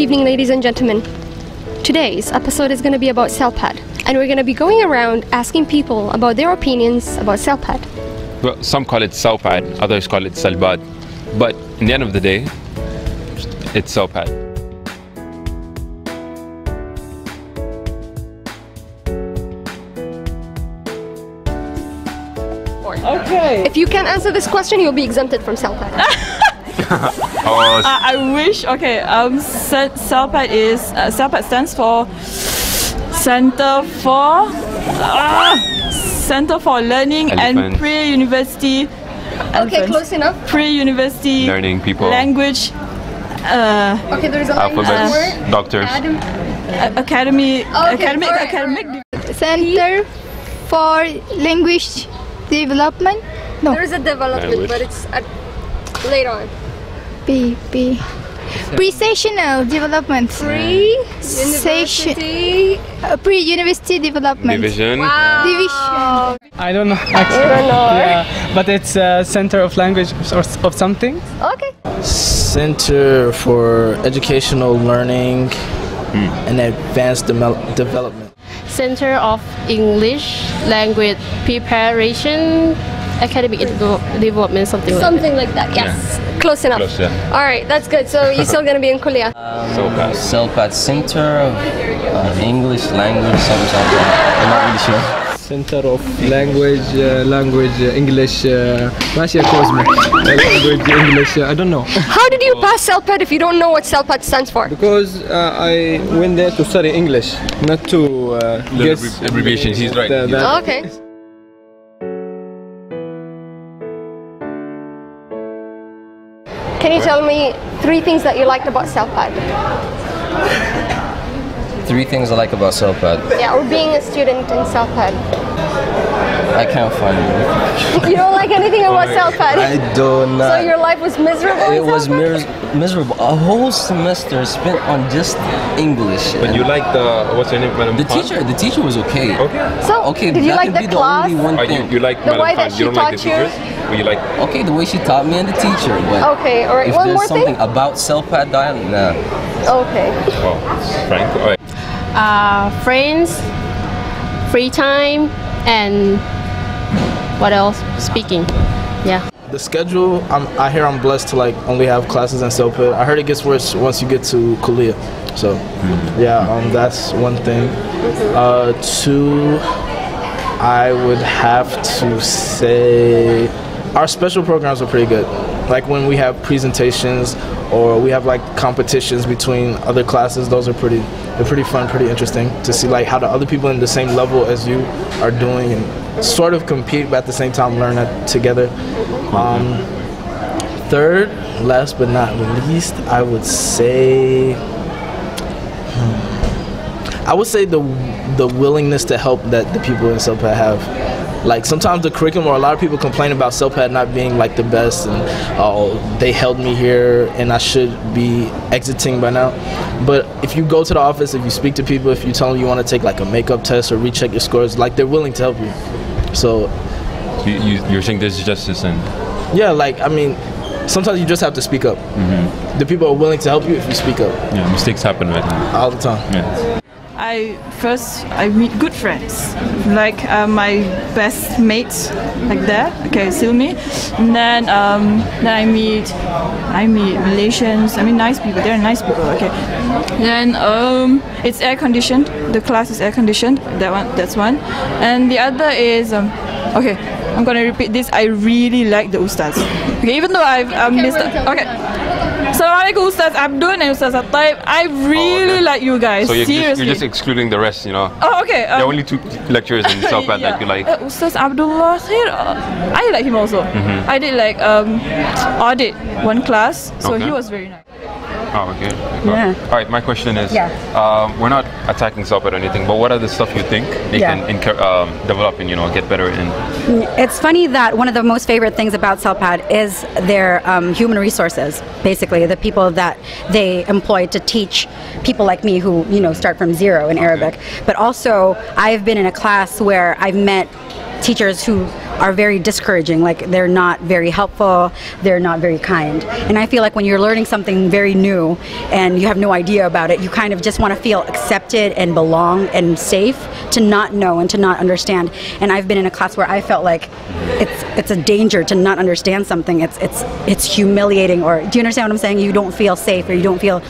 Good evening, ladies and gentlemen. Today's episode is going to be about CELPAD, and we're going to be going around asking people about their opinions about CELPAD. Well, some call it CELPAD, others call it CELPAD, but in the end of the day, it's CELPAD. Okay. If you can't answer this question, you'll be exempted from CELPAD. I wish. Okay. CELPAD is CELPAD stands for Center for Learning and Pre-University. Okay, close enough. Pre-university learning people. Language. Okay, there's a alphabets. word. Doctors. Academic. Center for Language Development. No. There's a development, but it's later on. Pre-sessional development. Pre-university development. Division. Wow. Division. I don't know actually. You don't know, Yeah, but it's a center of language or of something. Okay. Center for Educational Learning and Advanced Development. Center of English Language Preparation, Academic Development, something like that. Yes. Close enough. Close, yeah. Alright, that's good. So you're still going to be in Kuliah? CELPAD. CELPAD Center of English Language, something. I'm not really sure. Center of Language, English, Malaysia Cosmic, language, English. I don't know. How did you pass CELPAD if you don't know what CELPAD stands for? Because I went there to study English, not to guess abbreviations. He's right. Okay. Can you tell me 3 things that you liked about CELPAD? 3 things I like about CELPAD. Yeah, or being a student in CELPAD. I can't find it. You don't like anything about CELPAD? I do not. So your life was miserable? It was CELPAD? miserable. A whole semester spent on just English. But you like what's her name, Madam The Khan? teacher. The teacher was okay. Okay. So, Okay, did you that like could the be class? the only one thing. You like The Madam way Khan. that You don't she like the taught you? teachers? Or you like? Okay, the way she taught me and the teacher. But Okay, alright. if One there's more something thing? about CELPAD, nah. Okay. Oh, Frank. All right. Friends, free time, and what else? Speaking. Yeah. The schedule, I hear I'm blessed to like only have classes in CELPAD. I heard it gets worse once you get to Kuliah. So yeah, that's one thing. 2, I would have to say our special programs are pretty good. Like when we have presentations or we have like competitions between other classes, those are pretty fun, pretty interesting to see like how the other people in the same level as you are doing and sort of compete but at the same time learn that together. 3rd, last but not least, I would say the willingness to help that the people in CELPAD have. Like sometimes the curriculum, or a lot of people complain about CELPAD not being like the best, and they held me here and I should be exiting by now. But if you go to the office, if you speak to people, if you tell them you want to take like a makeup test or recheck your scores, like they're willing to help you. So you're saying there's justice and yeah, like I mean, sometimes you just have to speak up. The people are willing to help you if you speak up. yeah, mistakes happen right now. All the time. Yeah. I meet good friends, like my best mates, like that. Okay, Silmi, and then I meet Malaysians. I mean, nice people. They're nice people. Okay, then it's air conditioned. The class is air conditioned. That's one, and the other is okay. I'm gonna repeat this. I really like the ustaz. Okay, even though I've missed. Okay. Assalamualaikum Ustaz Abdul and Ustaz Ataib. I really like you guys. So seriously. you're just excluding the rest, you know. Oh, okay. There are only 2 lecturers in CELPAD that you like. Ustaz Abdullah, I like him also. I did like audit one class, so he was very nice. Oh, okay. Yeah. All right, my question is, we're not attacking CELPAD or anything, but what are the stuff you think they can develop and, you know, get better in? It's funny that one of the most favorite things about CELPAD is their human resources, basically, the people that they employ to teach people like me who, you know, start from zero in Arabic. But also, I've been in a class where I've met teachers who are very discouraging. Like they're not very helpful, they're not very kind. And I feel like when you're learning something very new and you have no idea about it, you kind of just want to feel accepted and belong and safe to not know and to not understand. And I've been in a class where I felt like it's a danger to not understand something. It's humiliating, or do you understand what I'm saying? You don't feel safe, or you don't feel,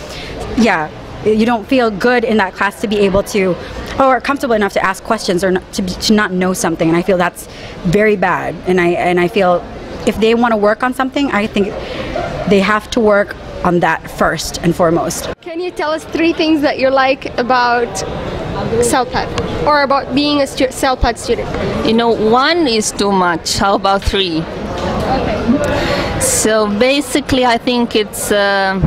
you don't feel good in that class to be able to, or comfortable enough to ask questions, or to not know something. And I feel that's very bad. And I feel if they want to work on something, I think they have to work on that first and foremost. Can you tell us 3 things that you like about CELPAD, or about being a CELPAD student? You know, 1 is too much. How about 3? Okay. So basically, I think it's a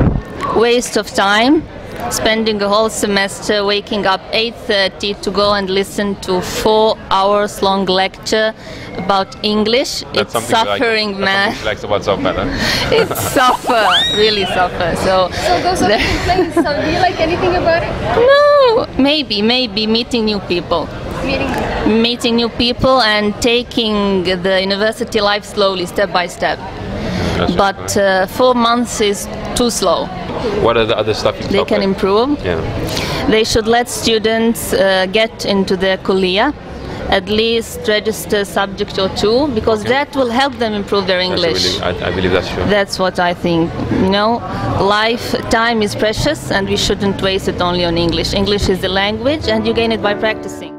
waste of time. Spending a whole semester waking up 8:30 to go and listen to 4 hours long lecture about English. That's it's suffering, man. That's likes about CELPAD, huh? It's suffer, really suffer. So those are the complaints. So do you like anything about it? No, maybe meeting new people. Meeting new people and taking the university life slowly, step by step. But 4 months is too slow. What are the other stuff you they can improve? Yeah. They should let students get into their kuliah, at least register a subject or 2, because that will help them improve their English. I believe that's true. That's what I think. You know, time is precious, and we shouldn't waste it only on English. English is the language, and you gain it by practicing.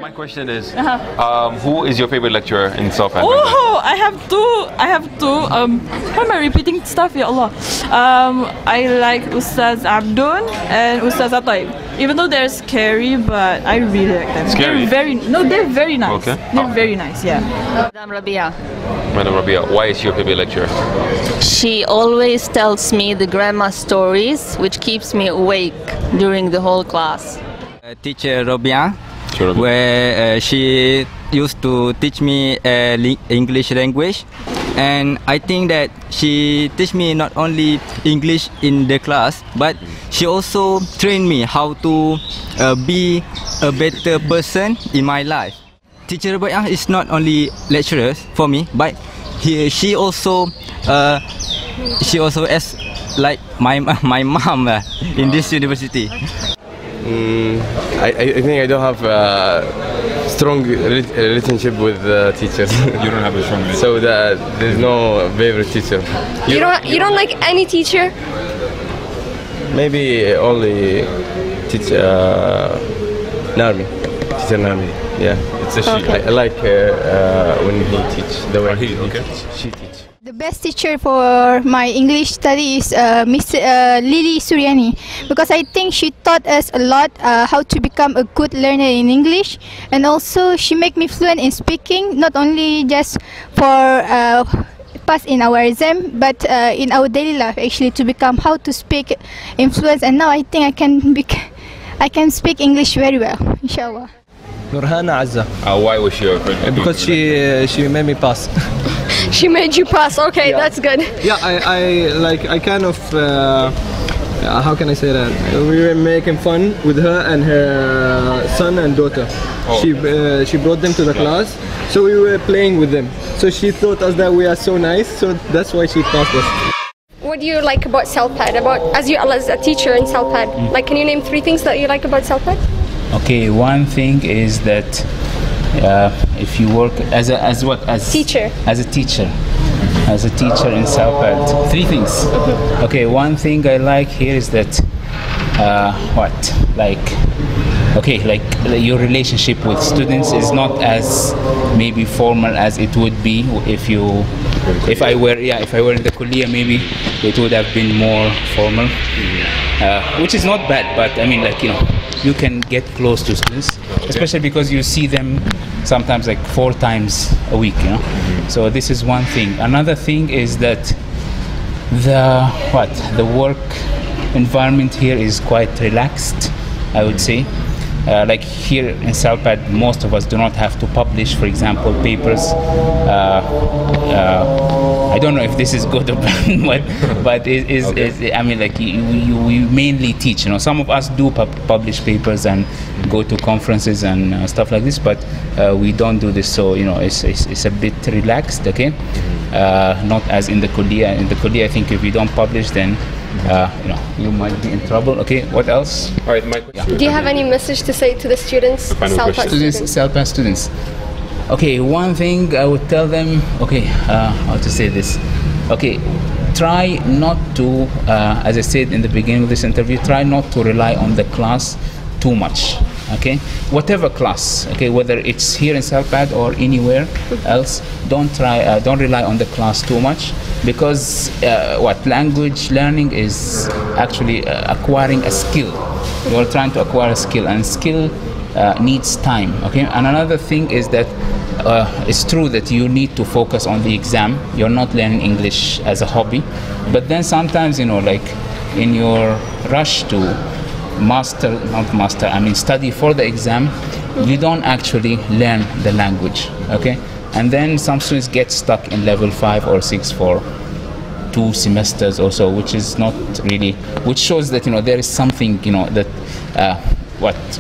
My question is, who is your favorite lecturer in CELPAD? Oh, I have two. Why am I repeating stuff? Ya Allah. I like Ustaz Abdul and Ustaz Ataib. Even though they're scary, but I really like them. Scary? They're very nice. Okay. They're very nice, yeah. Madam Rabia. Madam Rabia, why is she your favorite lecturer? She always tells me the grammar stories, which keeps me awake during the whole class. Teacher Rabia, where she used to teach me English language, and I think that she teach me not only English in the class, but she also trained me how to be a better person in my life. Teacher Rabia is not only lecturer for me, but she also as like my mom in this university. I think I don't have a strong relationship with teachers. You don't have a strong relationship? So there's no favorite teacher. You don't like any teacher? Maybe only teacher Narmi. Teacher Narmi, yeah. It's a she. I like when he teach the way she teach. The best teacher for my English study is Miss Lily Suryani, because I think she taught us a lot how to become a good learner in English, and also she make me fluent in speaking, not only just for pass in our exam, but in our daily life actually, to become how to speak in fluence. And now I think I can speak English very well, inshallah. Nurhana Azza. Why was she your favorite? Because she made me pass. She made you pass. Okay, yeah. That's good. Yeah, I kind of how can I say that? We were making fun with her and her son and daughter. Oh. She brought them to the class, so we were playing with them. So she thought us that we are so nice, so that's why she passed us. What do you like about CELPAD? As a teacher in CELPAD, like, can you name 3 things that you like about CELPAD? Okay, one thing is that if you work as a teacher in CELPAD, 3 things. Okay, one thing I like here is that your relationship with students is not as maybe formal as it would be if I were in the kuliah. Maybe it would have been more formal, which is not bad, but I mean, you can get close to students, especially because you see them sometimes 4 times a week, So this is one thing. Another thing is that the work environment here is quite relaxed, I would say. like here in CELPAD, most of us do not have to publish, for example, papers. I don't know if this is good or bad, but I mean, like we mainly teach. You know, some of us do publish papers and go to conferences and stuff like this, but we don't do this. So you know, it's a bit relaxed. Okay, not as in the Kuliya. In the Kuliya, I think if you don't publish, then you know, you might be in trouble. Okay, what else? All right, Mike. Yeah. Do you have any message to say to the students? CELPAD students. Okay, one thing I would tell them. Okay, how to say this? Okay, try not to, as I said in the beginning of this interview, try not to rely on the class too much. Okay, whatever class. Okay, whether it's here in CELPAD or anywhere else, don't rely on the class too much, because language learning is actually acquiring a skill. You are trying to acquire a skill, and skill needs time. Okay, and another thing is that it's true that you need to focus on the exam. You're not learning English as a hobby, but then sometimes, you know, like in your rush to study for the exam, you don't actually learn the language. Okay, and then some students get stuck in level 5 or 6 for 2 semesters or so, which is not really, which shows that, you know, there is something, you know, that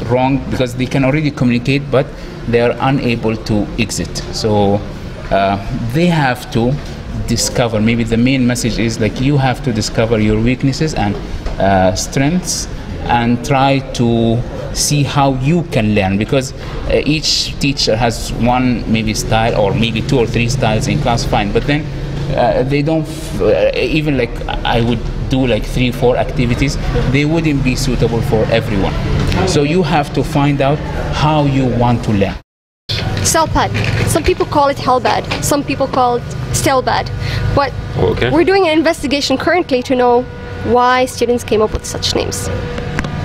wrong, because they can already communicate, but they are unable to exit. So they have to discover, maybe the main message is like, you have to discover your weaknesses and strengths, and try to see how you can learn, because each teacher has one maybe style, or maybe 2 or 3 styles in class, fine, but then they don't even, like, I would do like 3-4 activities, they wouldn't be suitable for everyone. So you have to find out how you want to learn. CELPAD. Some people call it Hellbad, some people call it Stelbad, but we're doing an investigation currently to know why students came up with such names.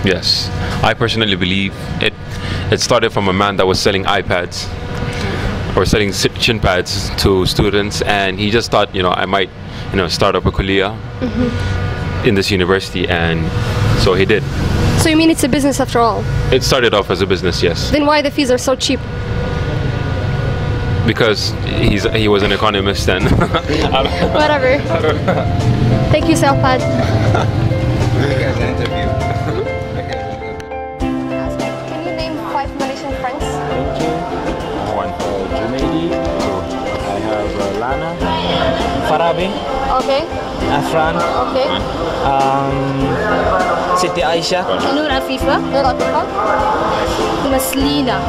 Yes, I personally believe it started from a man that was selling iPads or selling chin pads to students, and he just thought, you know, I might, you know, start up a Kuliya in this university, and so he did. So you mean it's a business after all? It started off as a business, yes. Then why the fees are so cheap? Because he was an economist and whatever. Thank you, CELPAD. Can you name 5 Malaysian friends? One. Junaidi. 2. I have Lana. Farabi. Okay. Afran. Okay. Siti Aisyah. Nur Afifa. Maslina.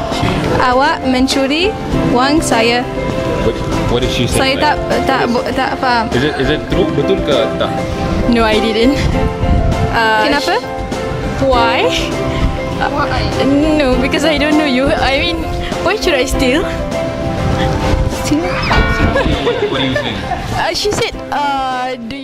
Awak mencuri wang saya. What did she say? Saya tak faham. Is it true? Betul ke tak? No, I didn't. Kenapa? Why? No, because I don't know you. I mean, why should I steal? What do you think? She said, do